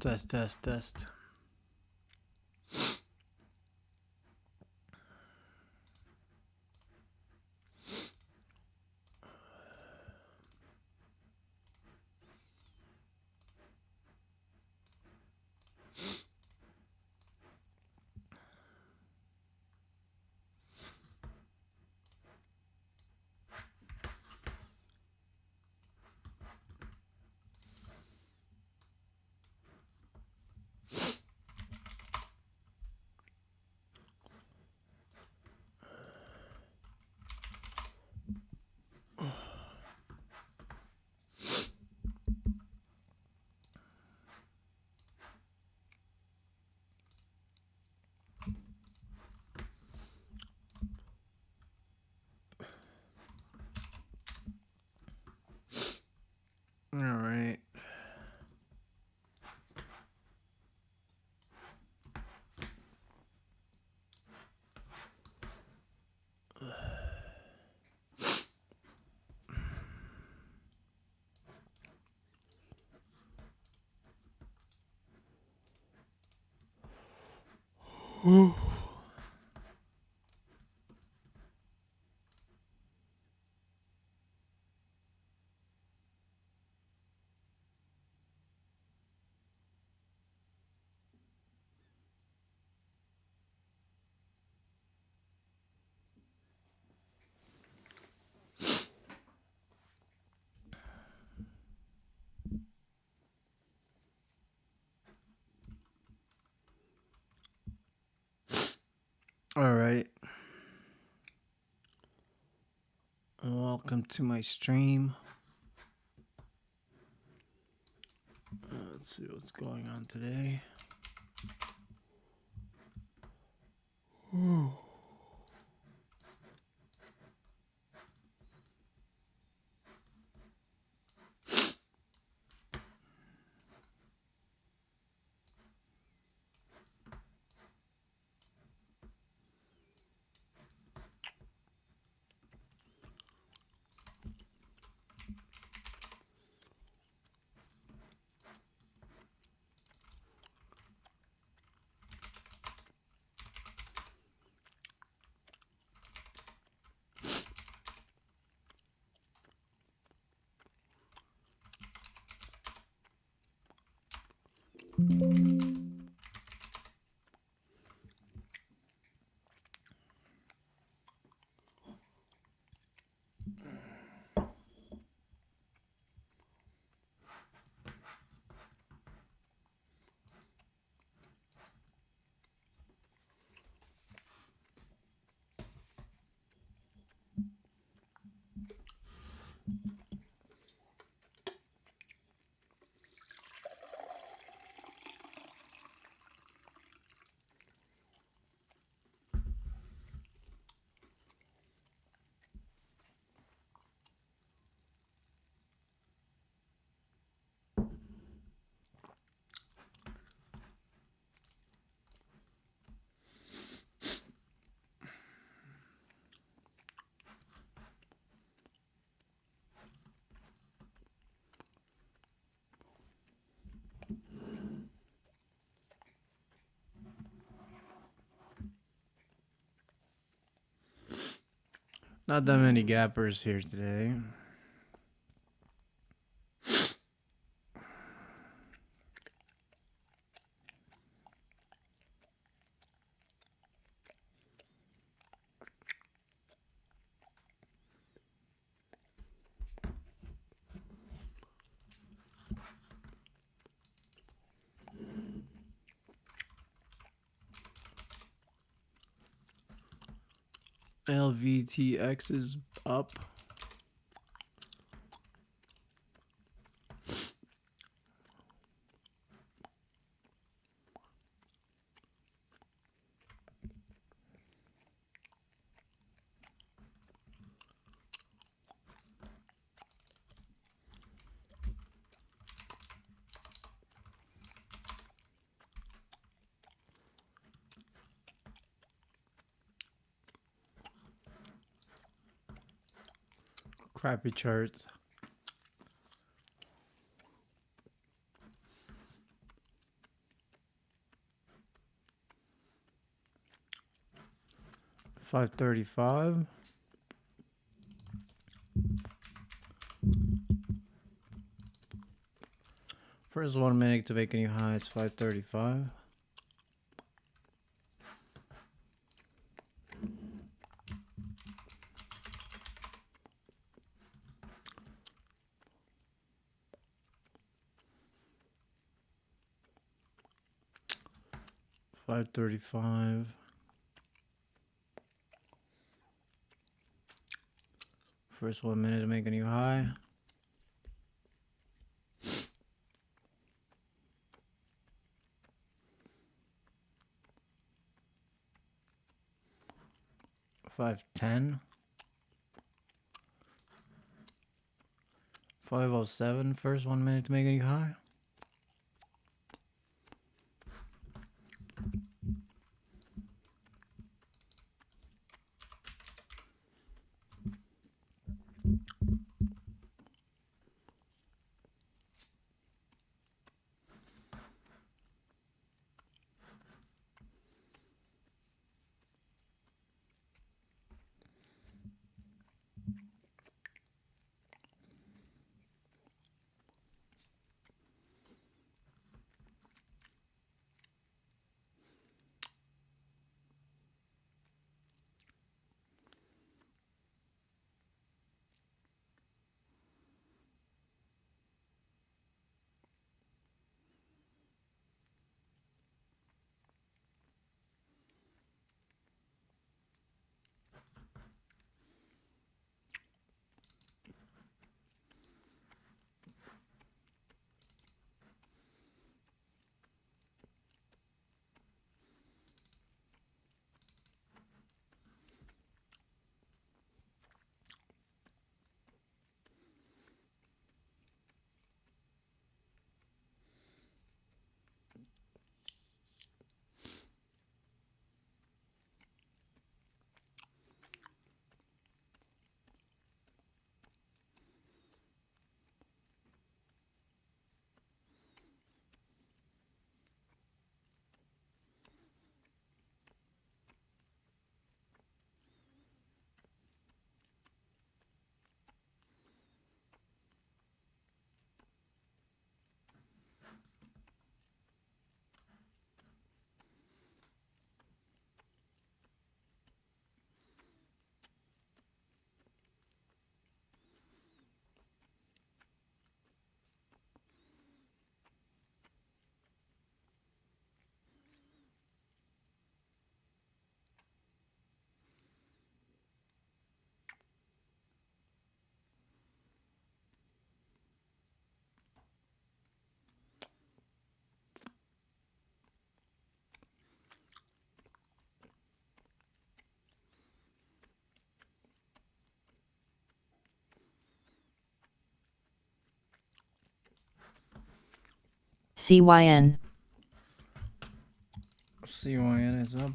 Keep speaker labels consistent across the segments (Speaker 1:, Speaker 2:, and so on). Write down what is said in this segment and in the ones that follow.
Speaker 1: Test, test, test. All right. All right. Welcome to my stream. Let's see what's going on today. Not that many gappers here today. LVTX is up. Crappy charts. 535. First 1 minute to make a new high is 535. $5.35. First 1 minute to make a new high. $5.10. 507. First 1 minute to make a new high.
Speaker 2: CYN.
Speaker 1: CYN is up.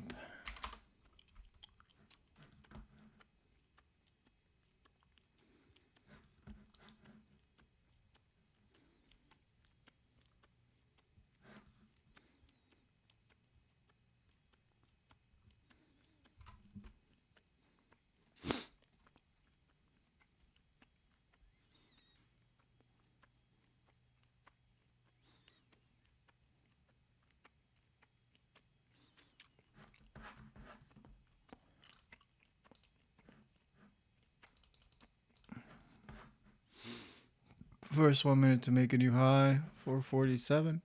Speaker 1: First 1 minute to make a new high, 447.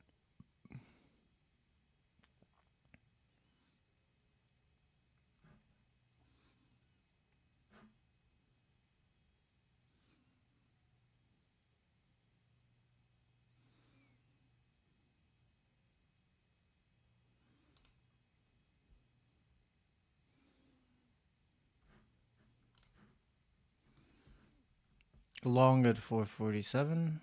Speaker 1: Long at 447.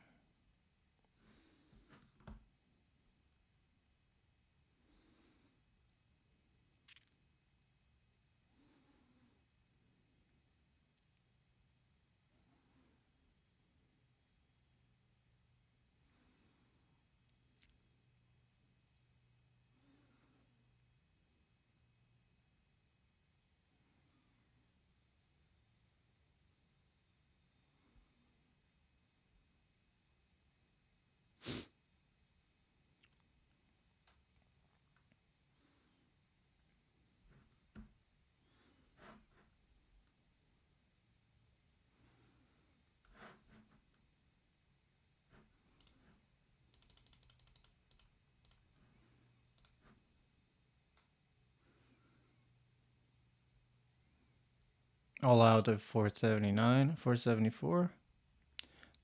Speaker 1: All out at 479, 474.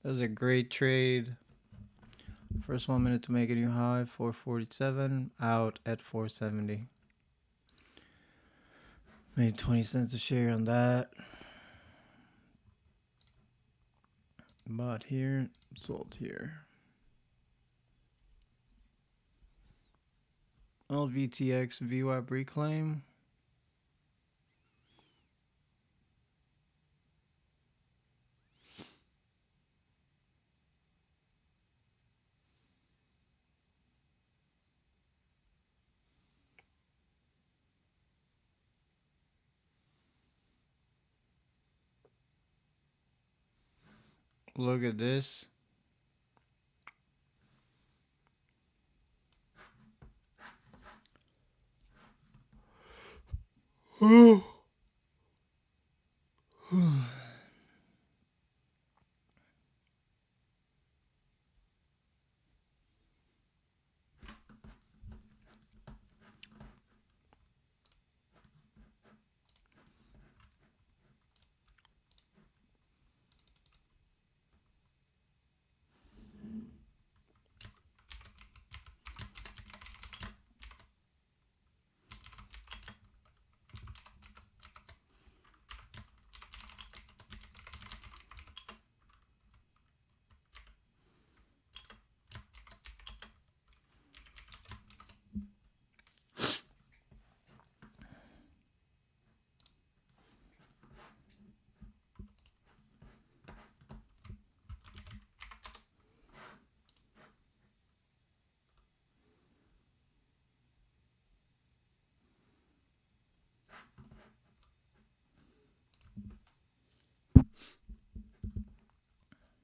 Speaker 1: That was a great trade. First 1 minute to make a new high, 447. Out at 470. Made 20 cents a share on that. Bought here, sold here. LVTX VWAP Reclaim. Look at this.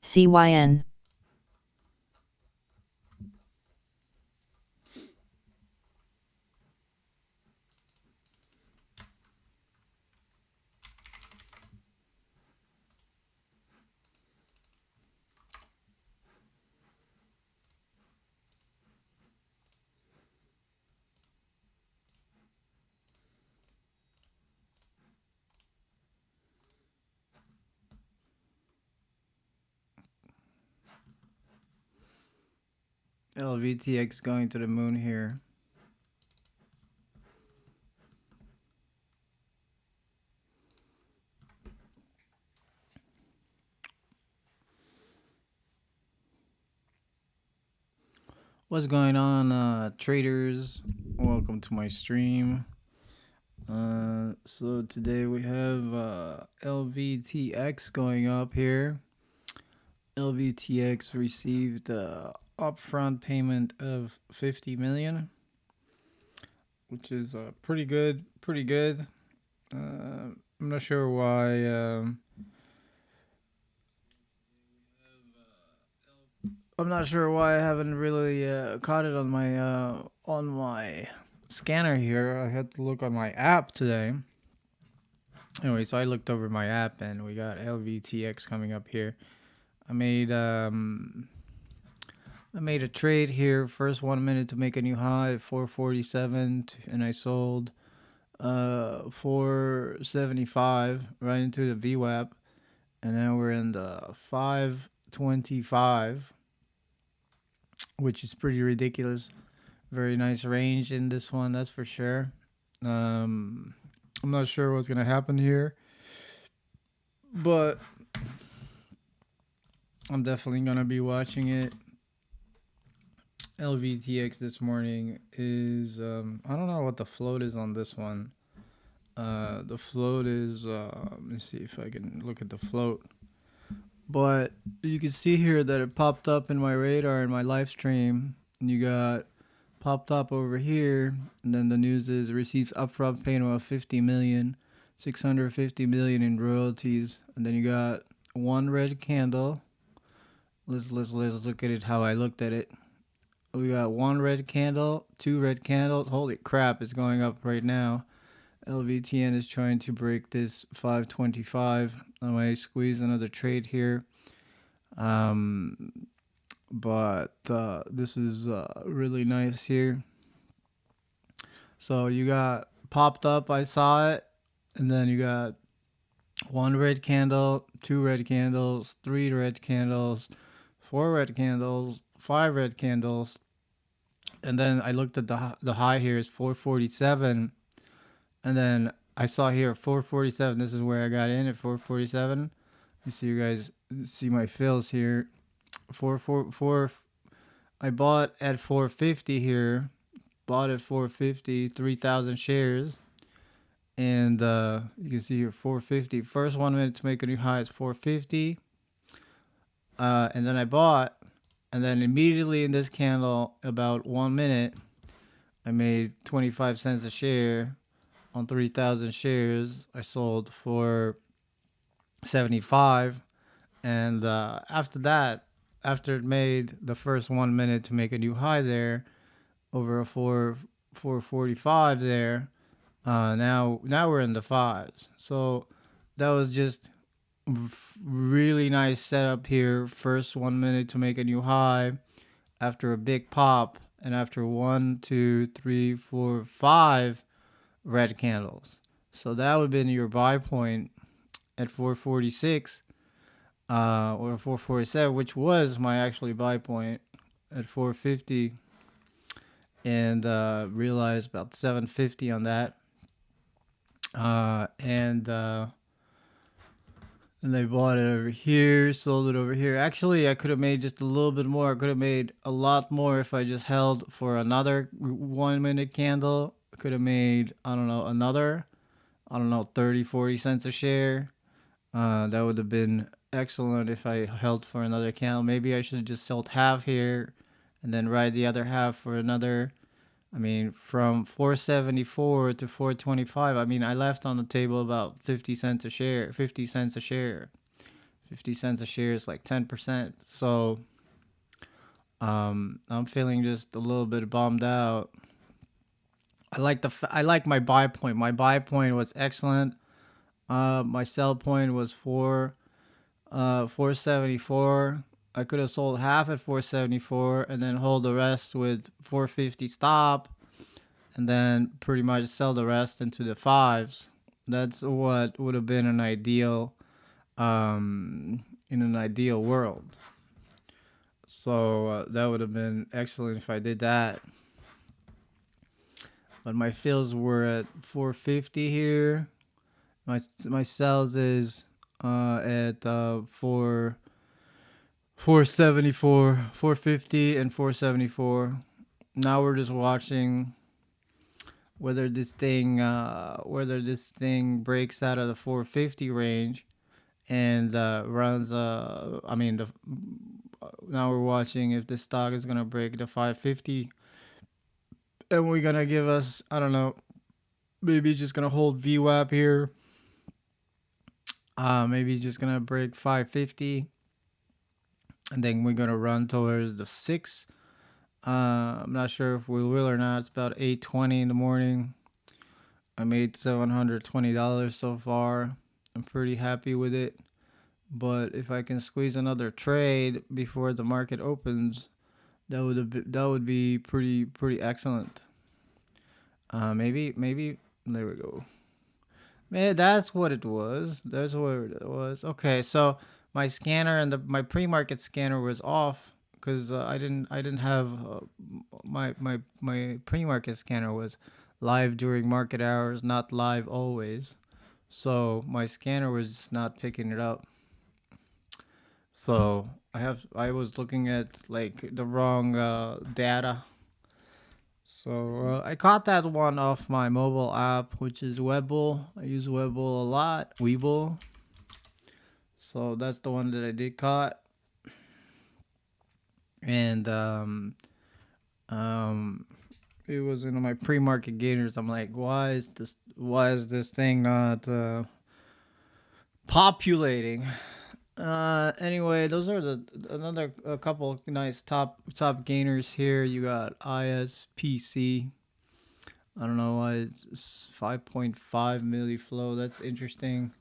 Speaker 2: CYN.
Speaker 1: LVTX going to the moon here. What's going on, traders? Welcome to my stream. So today we have LVTX going up here. LVTX received upfront payment of 50 million, which is pretty good. I'm not sure why. I'm not sure why I haven't really caught it on my scanner here. I had to look on my app today. Anyway, so I looked over my app and we got LVTX coming up here. I made a trade here. First 1 minute to make a new high at 447, and I sold 475 right into the VWAP, and now we're in the 525, which is pretty ridiculous. Very nice range in this one, that's for sure. I'm not sure what's gonna happen here, but I'm definitely gonna be watching it. LVTX this morning is I don't know what the float is on this one. The float is let me see if I can look at the float. But you can see here that it popped up in my radar in my live stream. And you got popped up over here, and then the news is it receives upfront payment of 50 million, 650 million in royalties, and then you got one red candle. Let's look at it how I looked at it. We got one red candle, two red candles. Holy crap, it's going up right now. LVTN is trying to break this 525. I might squeeze another trade here. But this is really nice here. So you got popped up, I saw it, and then you got one red candle, two red candles, three red candles, four red candles, five red candles, and then I looked at the high here is 447, and then I saw here 447. This is where I got in at 447. You see, you guys see my fills here. 444. I bought at 450 here. Bought at 450, 3,000 shares, and you can see here 450. First 1 minute to make a new high is 450, and then I bought, and then immediately in this candle, about 1 minute, I made 25 cents a share on 3,000 shares. I sold for 75, and after that, after it made the first 1 minute to make a new high there, over a 445 there. Now we're in the fives. So that was just really nice setup here. First 1 minute to make a new high after a big pop, and after 1, 2, 3, 4, 5 red candles. So that would have been your buy point at 446 or 447, which was my actually buy point at 450, and realized about 750 on that. And they bought it over here, sold it over here. Actually, I could have made just a little bit more. I could have made a lot more if I just held for another 1 minute candle. I could have made, I don't know, another, 30, 40 cents a share. That would have been excellent if I held for another candle. Maybe I should have just sold half here and then ride the other half for another. I mean, from 474 to 425, I mean, I left on the table about 50 cents a share. 50 cents a share. 50 cents a share is like 10%. So I'm feeling just a little bit bummed out. I like my buy point. My buy point was excellent. My sell point was 474. I could have sold half at 474 and then hold the rest with 450 stop, and then pretty much sell the rest into the fives. That's what would have been an ideal, in an ideal world. So that would have been excellent if I did that. But my fills were at 450 here. My sells is at 474, 450, and 474. Now we're just watching whether this thing breaks out of the 450 range and runs. Now we're watching if this stock is gonna break the 550, and we're gonna give us, I don't know, maybe just gonna hold VWAP here. Maybe just gonna break 550, and then we're gonna run towards the 6. I'm not sure if we will or not. It's about 8:20 in the morning. I made $720 so far. I'm pretty happy with it. But if I can squeeze another trade before the market opens, that would be pretty excellent. Maybe there we go. Man, that's what it was. That's what it was. Okay, so my scanner and my pre-market scanner was off because I didn't have my pre-market scanner was live during market hours, not live always. So my scanner was just not picking it up. So I was looking at like the wrong data. So I caught that one off my mobile app, which is Webull. I use Webull a lot. Webull. So that's the one that I did caught. And it was in my pre-market gainers. I'm like, why is this thing not populating? Anyway, those are a couple nice top gainers here. You got ISPC. I don't know why it's 5.5 milli flow. That's interesting.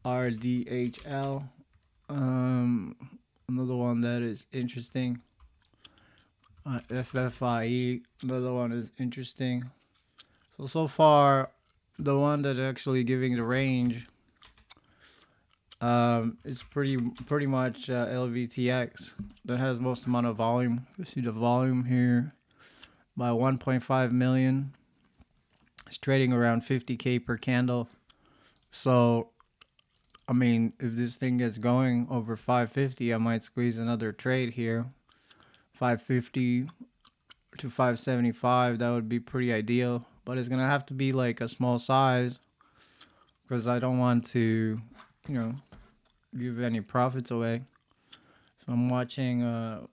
Speaker 1: RDHL. Another one that is interesting. FFIE. Another one is interesting. So far, the one that's actually giving the range, is pretty much LVTX. That has most amount of volume. You see the volume here by 1.5 million. It's trading around 50K per candle. So I mean, if this thing gets going over 550, I might squeeze another trade here. 550 to 575, that would be pretty ideal. But it's going to have to be like a small size because I don't want to, you know, give any profits away. So I'm watching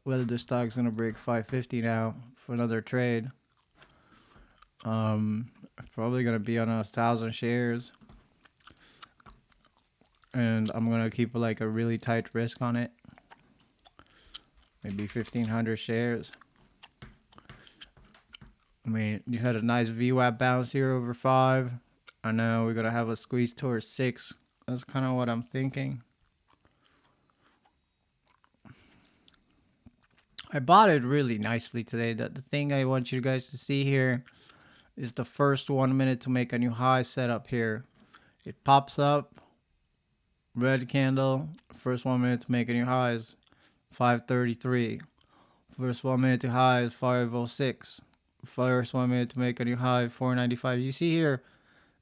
Speaker 1: whether the stock's going to break 550 now for another trade. Probably going to be on 1,000 shares. And I'm going to keep like a really tight risk on it. Maybe 1,500 shares. I mean, you had a nice VWAP bounce here over 5. I know we're going to have a squeeze towards 6. That's kind of what I'm thinking. I bought it really nicely today. The thing I want you guys to see here is the first 1 minute to make a new high setup here. It pops up, red candle, first 1 minute to make a new high is 533. First 1 minute to high is 506. First 1 minute to make a new high 495. You see here,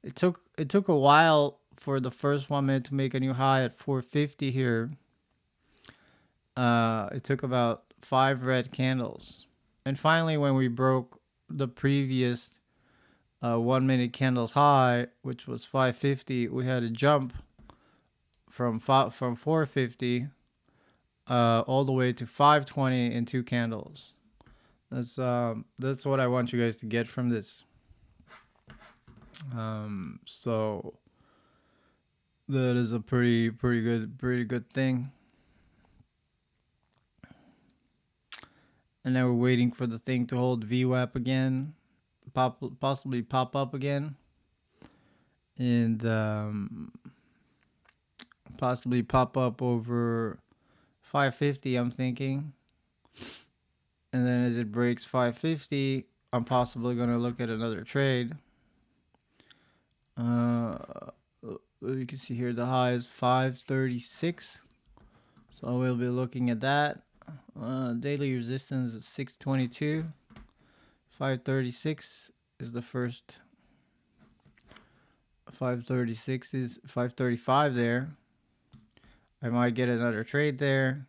Speaker 1: it took a while for the first 1 minute to make a new high at 450 here. It took about 5 red candles. And finally, when we broke the previous 1 minute candles high, which was 550, we had a jump from 450 all the way to 520 in 2 candles. That's what I want you guys to get from this. So that is a pretty good thing. And now we're waiting for the thing to hold VWAP again, possibly pop up again, and possibly pop up over 550. I'm thinking, and then as it breaks 550, I'm possibly gonna look at another trade. You can see here the high is 536, so we'll be looking at that. Daily resistance is 622. 536 is the first. 536 is 535 there. I might get another trade there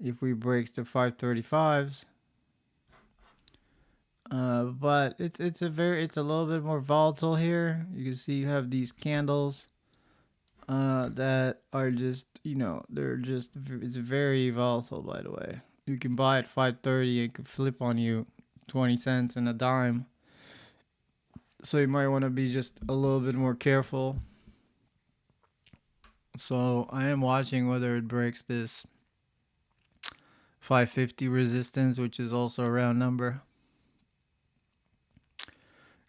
Speaker 1: if we break the 535s. But it's a little bit more volatile here. You can see you have these candles that are just, it's very volatile, by the way. You can buy at 530, it could flip on you 20 cents and a dime. So you might want to be just a little bit more careful. So I am watching whether it breaks this 550 resistance, which is also a round number.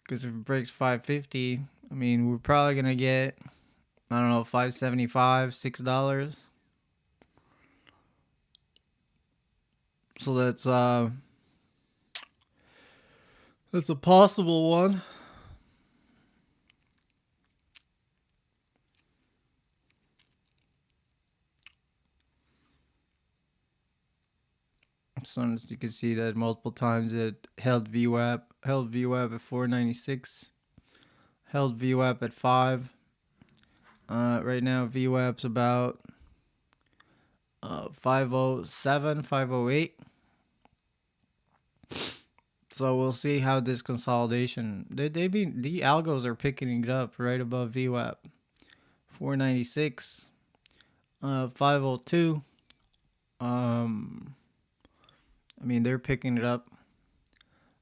Speaker 1: Because if it breaks 550, I mean, we're probably going to get, I don't know, $5.75, $6. So that's a possible one. So as you can see that multiple times it held VWAP at 496, held VWAP at 5. Right now VWAP's about 507, 508. So we'll see how this consolidation. The algos are picking it up right above VWAP. 496, 502. I mean, they're picking it up.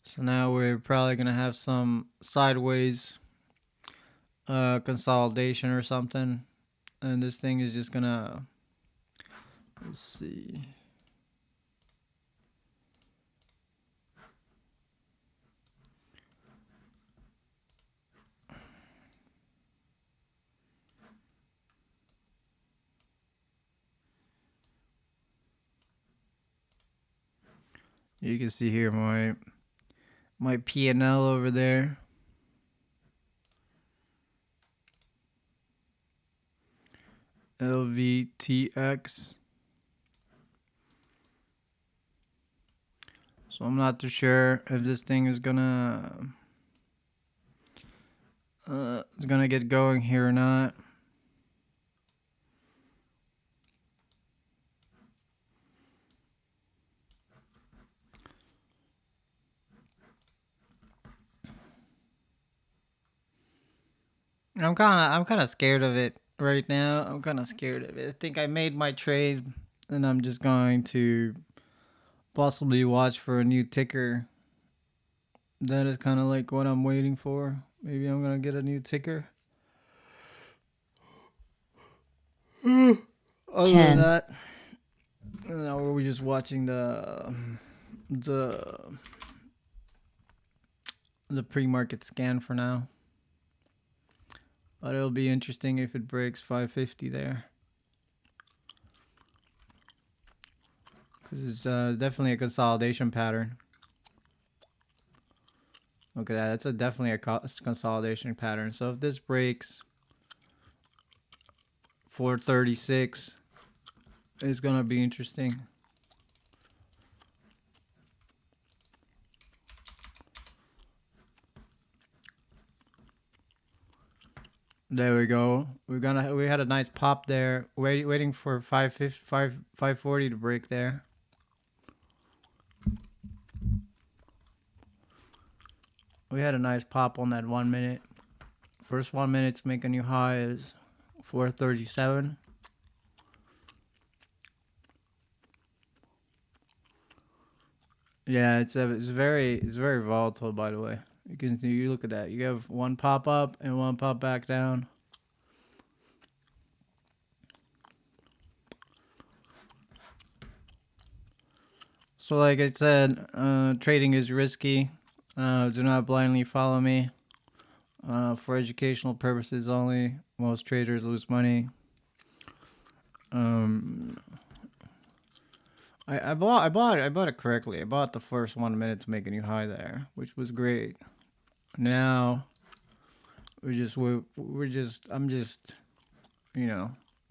Speaker 1: So now we're probably gonna have some sideways consolidation or something, and this thing is just gonna, let's see. You can see here my P&L over there. LVTX. So I'm not too sure if this thing is gonna get going here or not. I'm kind of scared of it right now. I'm kind of scared of it. I think I made my trade, and I'm just going to possibly watch for a new ticker. That is kind of like what I'm waiting for. Maybe I'm gonna get a new ticker. Other than
Speaker 2: 10,
Speaker 1: that, no, we're just watching the the pre-market scan for now. But it'll be interesting if it breaks 550 there. This is definitely a consolidation pattern. Look at that. That's definitely a consolidation pattern. So if this breaks 436, it's going to be interesting. There we go. We had a nice pop there. Waiting for 540 to break there. We had a nice pop on that 1 minute. First 1 minute to make a new high is 437. Yeah, it's very volatile, by the way. You look at that. You have one pop up and one pop back down. So like I said, trading is risky. Do not blindly follow me. For educational purposes only. Most traders lose money. I bought it correctly. I bought the first 1 minute to make a new high there, which was great. Now I'm just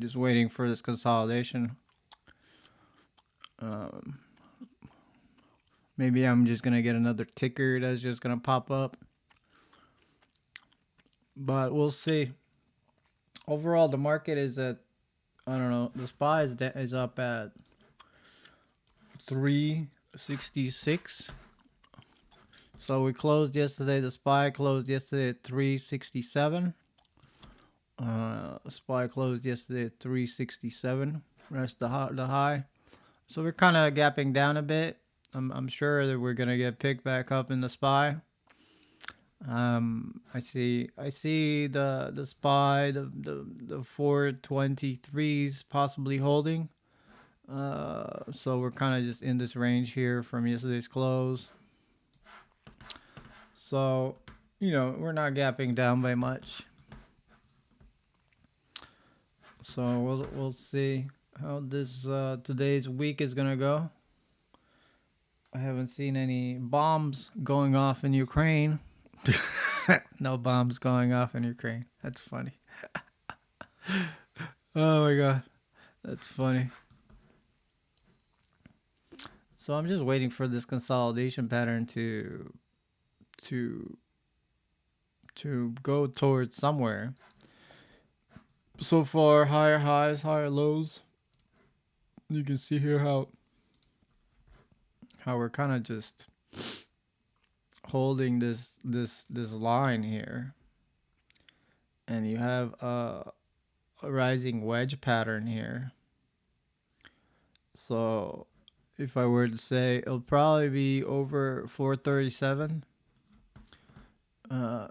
Speaker 1: just waiting for this consolidation. Maybe I'm just gonna get another ticker that's just gonna pop up, but we'll see. Overall, the market is at, I don't know. The SPY is up at 366. So we closed yesterday. The SPY closed yesterday at 367. SPY closed yesterday at 367. That's the high. So we're kind of gapping down a bit. I'm sure that we're gonna get picked back up in the SPY. I see the SPY, the 423s possibly holding. So we're kind of just in this range here from yesterday's close. So, we're not gapping down by much. So we'll see how this today's week is gonna go. I haven't seen any bombs going off in Ukraine. No bombs going off in Ukraine. That's funny. Oh my god, that's funny. So I'm just waiting for this consolidation pattern to go towards somewhere. So far, higher highs, higher lows. You can see here how we're kind of just holding this line here, and you have a rising wedge pattern here. So if I were to say, it'll probably be over 437.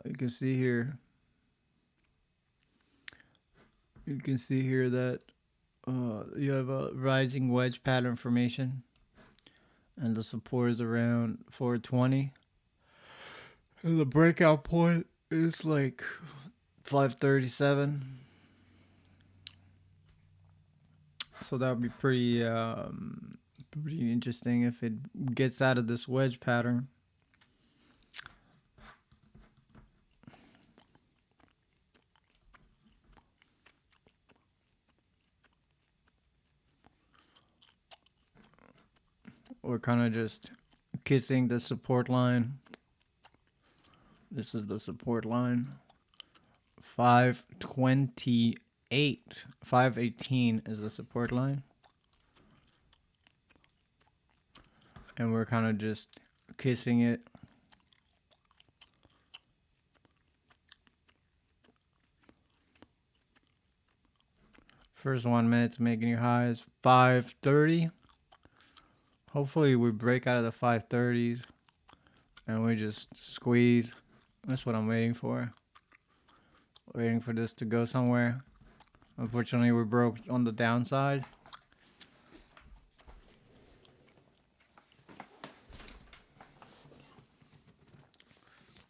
Speaker 1: You can see here. You can see here that you have a rising wedge pattern formation, and the support is around 420. And the breakout point is like 537. So that would be pretty interesting if it gets out of this wedge pattern. we're kind of just kissing the support line. This is the support line. 528, 518 is the support line. And we're kind of just kissing it. First 1 minute's making your high is 530. Hopefully we break out of the 530s and we just squeeze. That's what I'm waiting for. Waiting for this to go somewhere. Unfortunately, we broke on the downside.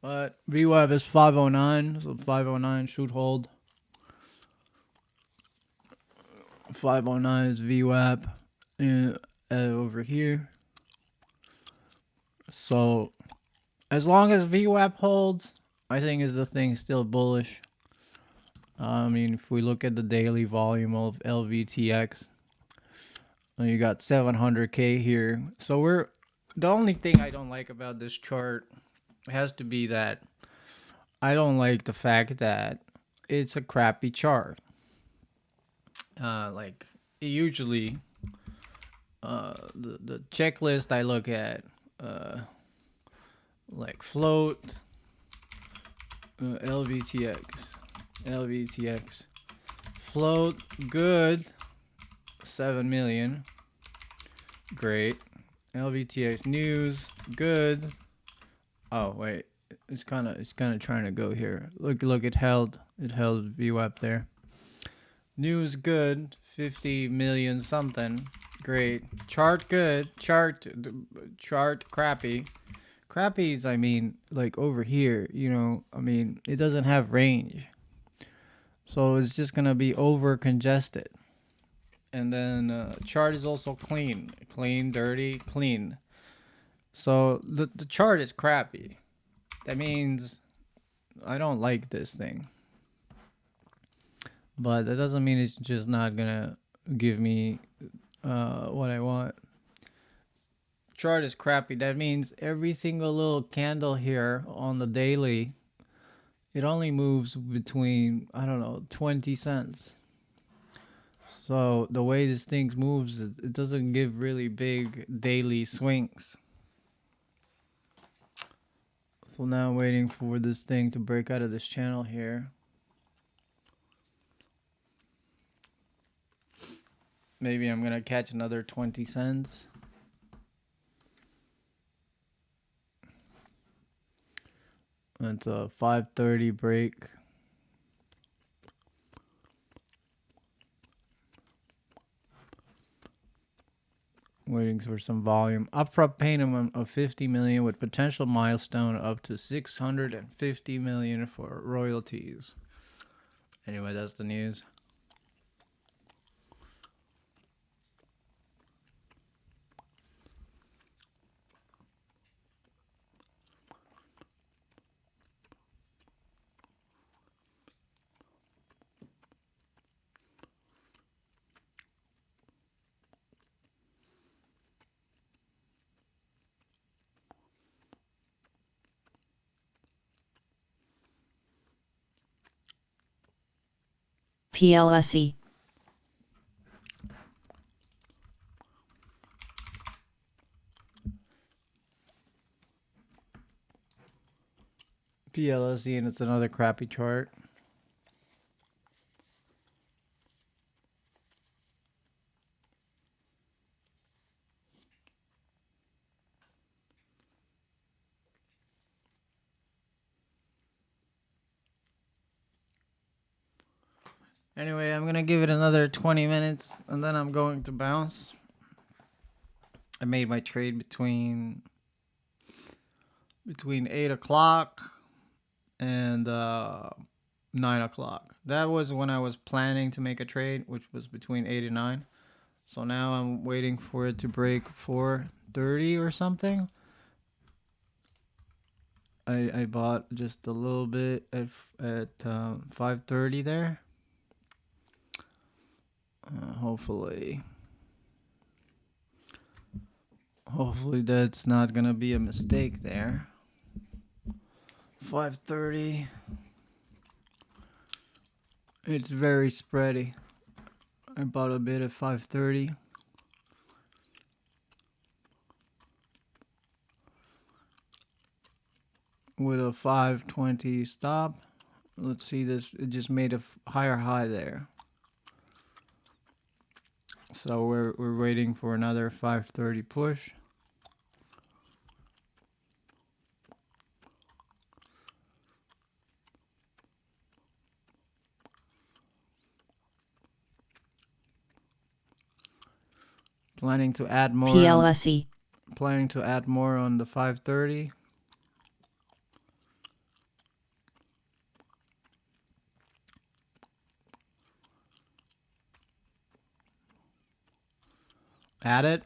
Speaker 1: But VWAP is 509, so 509 should hold. 509 is VWAP over here. So as long as VWAP holds, I think is the thing still bullish. I mean, if we look at the daily volume of LVTX, you got 700K here. So the only thing I don't like about this chart has to be that I don't like the fact that it's a crappy chart. Like usually, the checklist I look at, like float, LVTX, float, good, 7 million, great. LVTX news, good. Oh wait, it's kind of trying to go here. Look, it held VWAP there. News good, 50 million something, great. Chart good, chart crappy. Crappy is, I mean, like over here, you know, I mean, it doesn't have range. So it's just gonna be over congested. And then chart is also clean, dirty, clean. So the chart is crappy. That means I don't like this thing. But that doesn't mean it's just not gonna give me what I want. Chart is crappy. That means every single little candle here on the daily, it only moves between, I don't know, 20 cents. So the way this thing moves, it doesn't give really big daily swings. So now I'm waiting for this thing to break out of this channel here. Maybe I'm gonna catch another 20 cents. That's a 530 break. Waiting for some volume. Upfront payment of 50 million with potential milestone up to 650 million for royalties. Anyway, that's the news.
Speaker 2: PLSE.
Speaker 1: PLSE, and it's another crappy chart. Anyway, I'm gonna give it another 20 minutes and then I'm going to bounce. I made my trade between 8 o'clock and 9 o'clock. That was when I was planning to make a trade, which was between 8 and 9. So now I'm waiting for it to break 430 or something. I bought just a little bit at 530 there. Hopefully that's not gonna be a mistake there. 530. It's very spready. I bought a bit at 530. With a 520 stop. Let's see this. It just made a higher high there. So we're waiting for another 530 push. Planning to add more.
Speaker 2: PLSE.
Speaker 1: Planning to add more on the 530. Add it.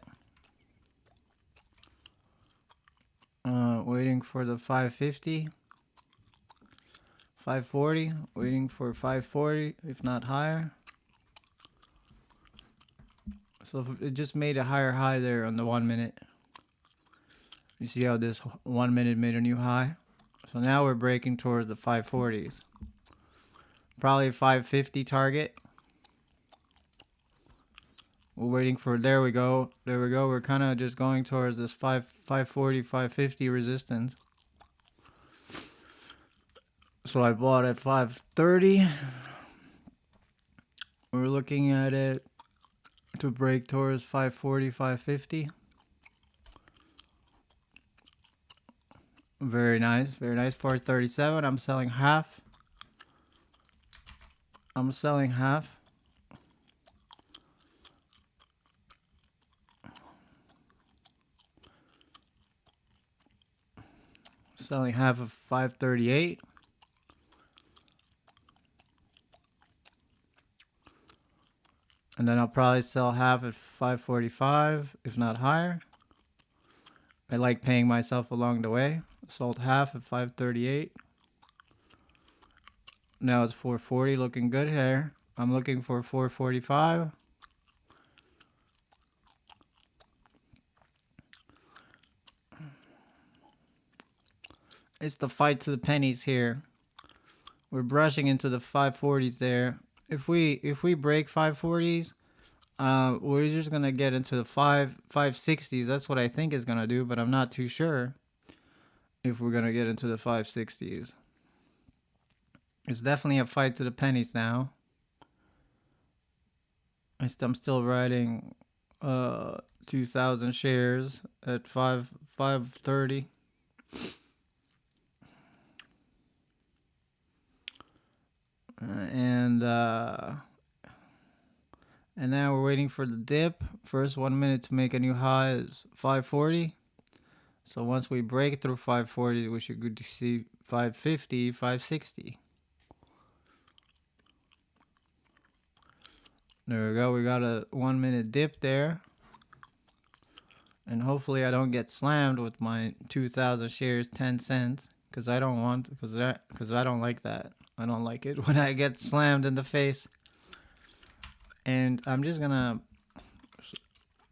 Speaker 1: Waiting for the 550. 540. Waiting for 540, if not higher. So it just made a higher high there on the 1 minute. You see how this 1 minute made a new high? So now we're breaking towards the 540s. Probably 550 target. We're waiting for, there we go. There we go. We're kind of just going towards this 540, 550 resistance. So I bought at 530. We're looking at it to break towards 540, 550. Very nice. Very nice. 437. I'm selling half. I'm selling half. Selling half of 538. And then I'll probably sell half at 545, if not higher. I like paying myself along the way. Sold half at 538. Now it's 440, looking good here. I'm looking for 445. It's the fight to the pennies here. We're brushing into the 540s there. If we break 540s, we're just gonna get into the 560s. That's what I think is gonna do, but I'm not too sure if we're gonna get into the 560s. It's definitely a fight to the pennies now. I'm still riding 2,000 shares at 530. And now we're waiting for the dip. First 1 minute to make a new high is 540. So once we break through 540, we should go to see 550, 560. There we go. We got a 1 minute dip there. And hopefully I don't get slammed with my 2,000 shares 10 cents. Because I don't want, because I don't like that. I don't like it when I get slammed in the face. And I'm just gonna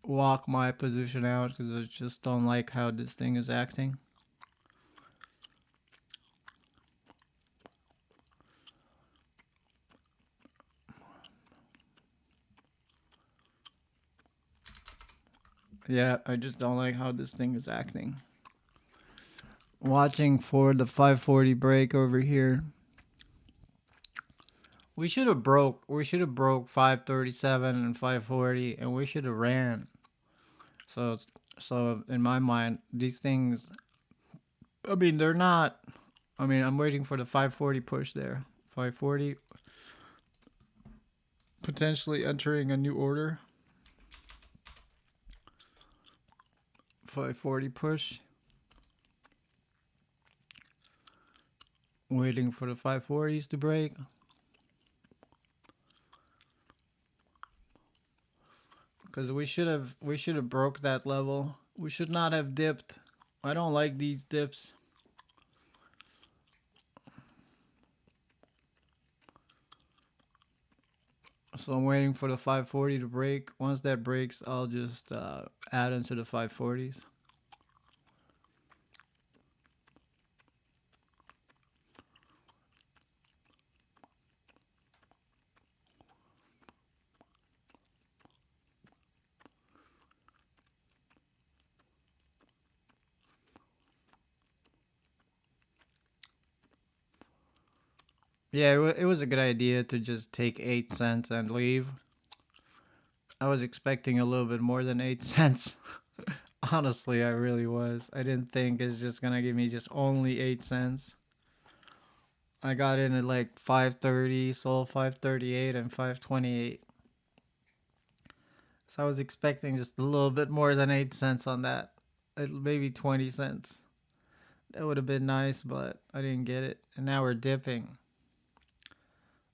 Speaker 1: walk my position out because I just don't like how this thing is acting. Yeah, I just don't like how this thing is acting. Watching for the 540 break over here. We should have broke 537 and 540, and we should have ran. So in my mind, these things, I mean, they're not. I mean, I'm waiting for the 540 push there. 540, potentially entering a new order. 540 push. Waiting for the 540s to break. Because we should have broke that level. We should not have dipped. I don't like these dips. So I'm waiting for the 540 to break. Once that breaks, I'll just add into the 540s. Yeah, it was a good idea to just take 8 cents and leave. I was expecting a little bit more than 8 cents. Honestly, I really was. I didn't think it's just gonna give me just only 8 cents. I got in at like 5:30, sold 5:38 and 5:28. So I was expecting just a little bit more than 8 cents on that. Maybe 20 cents. That would have been nice, but I didn't get it. And now we're dipping.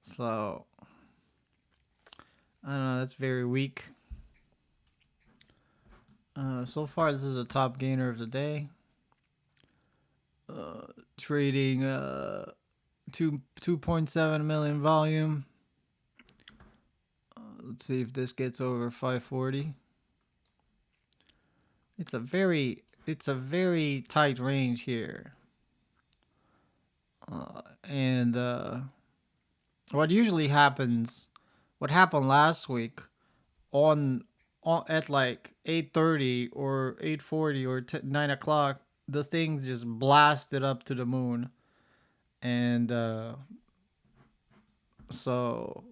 Speaker 1: So I don't know. That's very weak. So far, this is a top gainer of the day. Trading 2.7 million volume. Let's see if this gets over 540. It's a very tight range here. And what usually happens, what happened last week on at like 8:30 or 8:40 or 9 o'clock, the thing just blasted up to the moon. And so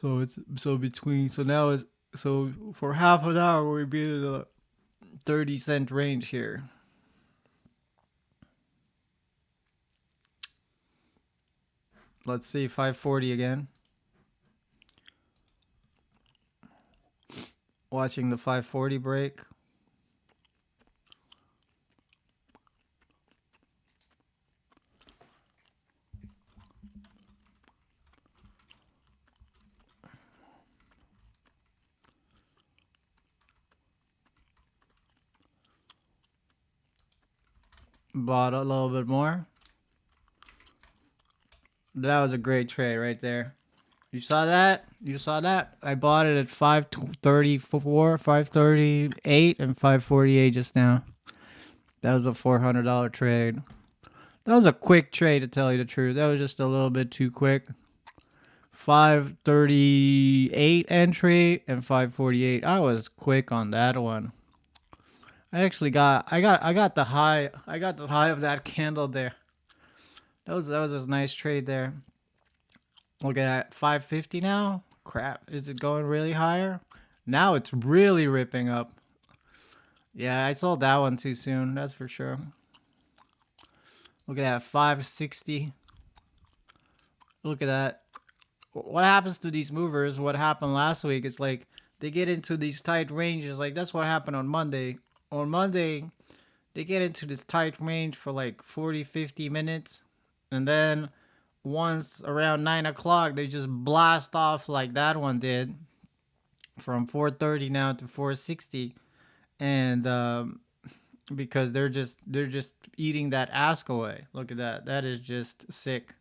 Speaker 1: it's between, so now it's, so for half an hour we've been in a 30 cent range here. Let's see 540 again. Watching the 540 break. Bought a little bit more. That was a great trade right there. You saw that? You saw that? I bought it at 534, 538, and 548 just now. That was a $400 trade. That was a quick trade, to tell you the truth. That was just a little bit too quick. 538 entry and 548. I was quick on that one. I got the high. I got the high of that candle there. That was a nice trade there. Look at that, 550 now. Crap, is it going really higher? Now it's really ripping up. Yeah, I sold that one too soon. That's for sure. Look at that, 560. Look at that. What happens to these movers? What happened last week? It's like they get into these tight ranges. Like that's what happened on Monday. On Monday, they get into this tight range for like 40, 50 minutes. And then once around 9 o'clock, they just blast off like that one did from 430 now to 460. And because they're just eating that ask away. Look at that. That is just sick.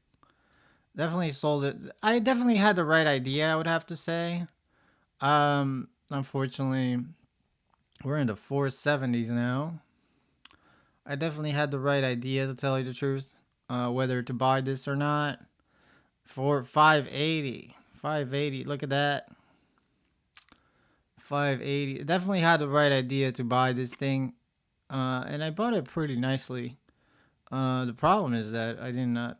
Speaker 1: Definitely sold it. I definitely had the right idea, I would have to say. Unfortunately, we're in the 470s now. I definitely had the right idea, to tell you the truth. Whether to buy this or not. For 580. 580. Look at that. 580. Definitely had the right idea to buy this thing. And I bought it pretty nicely. The problem is that I did not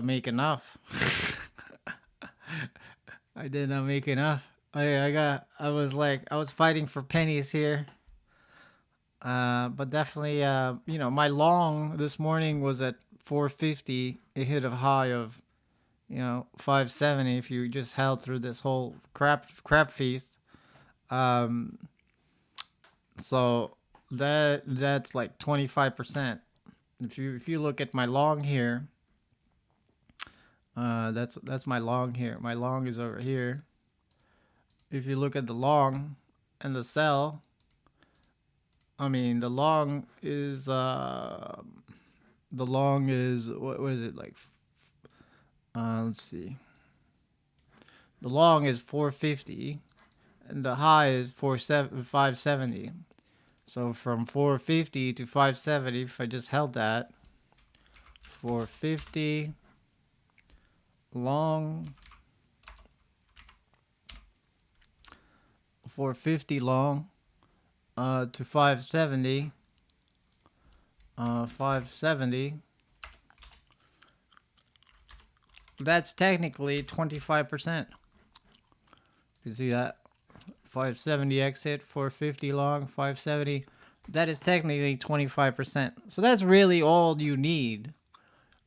Speaker 1: make enough. I did not make enough. I was fighting for pennies here. But definitely, my long this morning was at 450. It hit a high of, 570 if you just held through this whole crap feast. Um, so that's like 25%. If you look at my long here, that's my long here. My long is over here. If you look at the long and the sell, I mean the long is what is it like? Let's see. The long is 450, and the high is 570. So from 450 to 570, if I just held that, 450 long, 450 long, to 570, 570, That's technically 25%. You see that? 570 exit, 450 long, 570. That is technically 25%. So that's really all you need,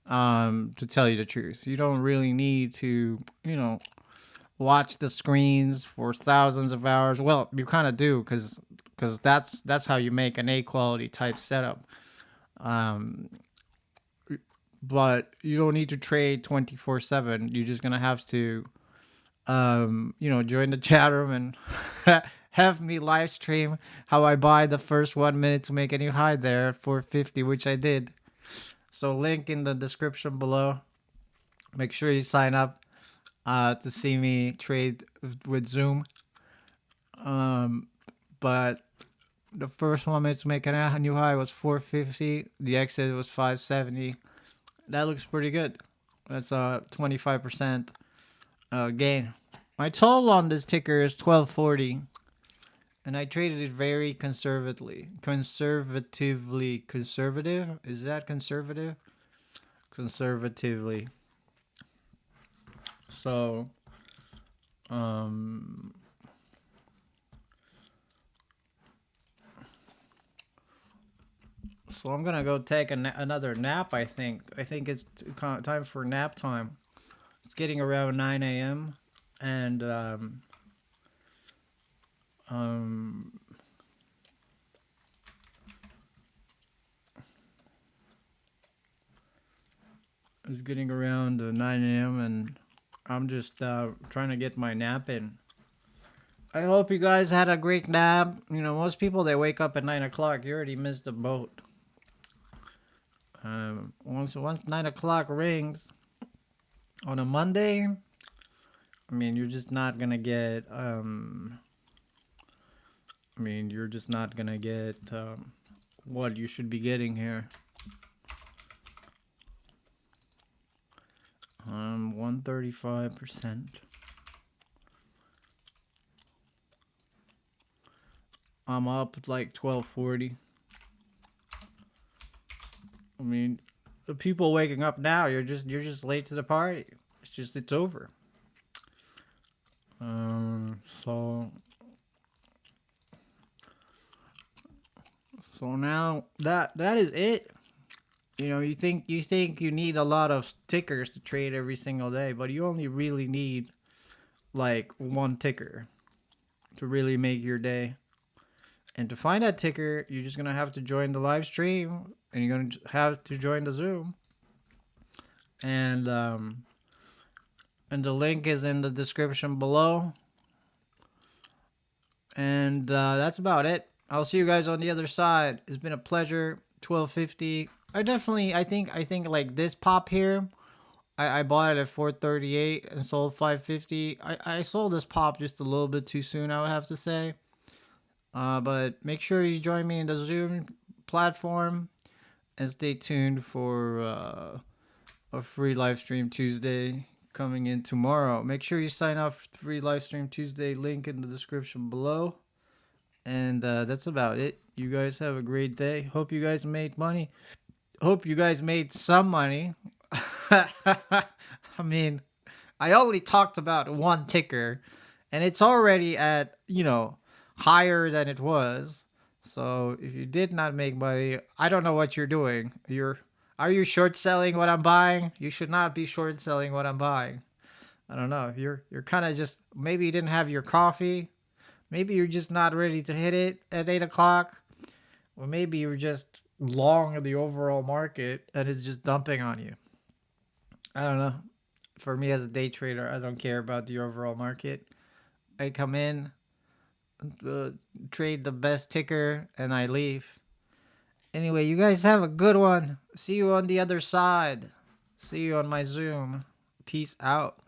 Speaker 1: to tell you the truth. You don't really need to, watch the screens for thousands of hours. Well, you kind of do, because that's how you make an A quality type setup. Um, but you don't need to trade 24/7. You're just gonna have to, join the chat room and have me live stream how I buy the first 1 minute to make a new high there at 450, which I did. So link in the description below. Make sure you sign up to see me trade with Zoom. But the first 1 minute to make a new high was 450. The exit was 570. That looks pretty good. That's a 25% gain. My total on this ticker is 1240, and I traded it very conservatively. Conservative? Is that conservative? Conservatively. So, so I'm gonna go take another nap. I think it's time for nap time. It's getting around 9 a.m. and it's getting around 9 a.m. and I'm just trying to get my nap in. I hope you guys had a great nap. Most people, they wake up at 9 o'clock. You already missed the boat. Once 9 o'clock rings on a Monday, you're just not gonna get. You're just not gonna get what you should be getting here. 135%. I'm up like 1240. The people waking up now, you're just late to the party. It's over. So now that is it. You think you need a lot of tickers to trade every single day, but you only really need like one ticker to really make your day. And to find that ticker, you're just gonna have to join the live stream, and you're gonna have to join the Zoom. And the link is in the description below. And that's about it. I'll see you guys on the other side. It's been a pleasure. 1250. I think like this pop here, I bought it at 438 and sold 550. I sold this pop just a little bit too soon, I would have to say. But make sure you join me in the Zoom platform and stay tuned for a free live stream Tuesday coming in tomorrow. Make sure you sign up for free live stream Tuesday, link in the description below. And that's about it. You guys have a great day. Hope you guys made money. Hope you guys made some money. I only talked about one ticker, and it's already at, higher than it was. So if you did not make money, I don't know what you're doing. Are you short selling what I'm buying? You should not be short selling what I'm buying. I don't know. You're kind of just, maybe you didn't have your coffee. Maybe you're just not ready to hit it at 8 o'clock. Or maybe you're just long the overall market and it's just dumping on you. I don't know. For me as a day trader, I don't care about the overall market. I come in, trade the best ticker, and I leave. Anyway, you guys have a good one. See you on the other side. See you on my Zoom. Peace out.